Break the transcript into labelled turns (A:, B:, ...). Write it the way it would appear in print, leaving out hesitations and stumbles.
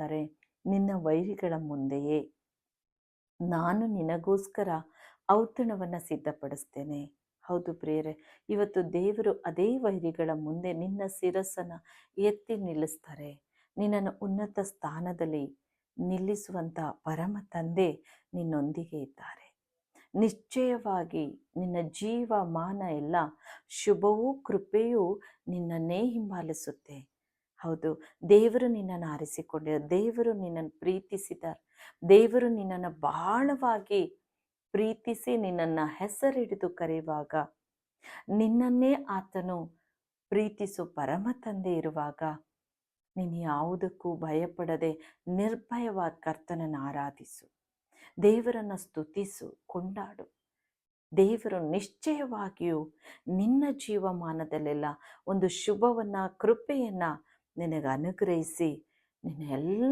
A: ಹೇಳ್ತಾರೆ, ನಿನ್ನ ವೈರಿಗಳ ಮುಂದೆಯೇ ನಾನು ನಿನಗೋಸ್ಕರ ಔತಣವನ್ನು ಸಿದ್ಧಪಡಿಸ್ತೇನೆ. ಹೌದು ಪ್ರಿಯರೇ, ಇವತ್ತು ದೇವರು ಅದೇ ವೈರಿಗಳ ಮುಂದೆ ನಿನ್ನ ಶಿರಸ್ಸನ್ನು ಎತ್ತಿ ನಿಲ್ಲಿಸ್ತಾರೆ. ನಿನ್ನನ್ನು ಉನ್ನತ ಸ್ಥಾನದಲ್ಲಿ ನಿಲ್ಲಿಸುವಂಥ ಪರಮ ತಂದೆ ನಿನ್ನೊಂದಿಗೆ ಇದ್ದಾರೆ. ನಿಶ್ಚಯವಾಗಿ ನಿನ್ನ ಜೀವಮಾನ ಎಲ್ಲ ಶುಭವೂ ಕೃಪೆಯೂ ನಿನ್ನನ್ನೇ ಹಿಂಬಾಲಿಸುತ್ತೆ. ಹೌದು, ದೇವರು ನಿನ್ನನ್ನು ಆರಿಸಿಕೊಂಡಿದ್ದಾರೆ, ದೇವರು ನಿನ್ನನ್ನು ಪ್ರೀತಿಸಿದ್ದಾರೆ, ದೇವರು ನಿನ್ನನ್ನು ಬಹಳವಾಗಿ ಪ್ರೀತಿಸಿ ನಿನ್ನನ್ನು ಹೆಸರಿಡಿದು ಕರೆಯುವಾಗ, ನಿನ್ನನ್ನೇ ಆತನು ಪ್ರೀತಿಸು ಪರಮ ತಂದೆ ಇರುವಾಗ, ನೀನು ಯಾವುದಕ್ಕೂ ಭಯಪಡದೆ ನಿರ್ಭಯವಾದ ಕರ್ತನನ್ನು ಆರಾಧಿಸು, ದೇವರನ್ನು ಸ್ತುತಿಸು, ಕೊಂಡಾಡು. ದೇವರು ನಿಶ್ಚಯವಾಗಿಯೂ ನಿನ್ನ ಜೀವಮಾನದಲ್ಲೆಲ್ಲ ಒಂದು ಶುಭವನ್ನು, ಕೃಪೆಯನ್ನು ನಿನಗೆ ಅನುಗ್ರಹಿಸಿ ನಿನ್ನ ಎಲ್ಲ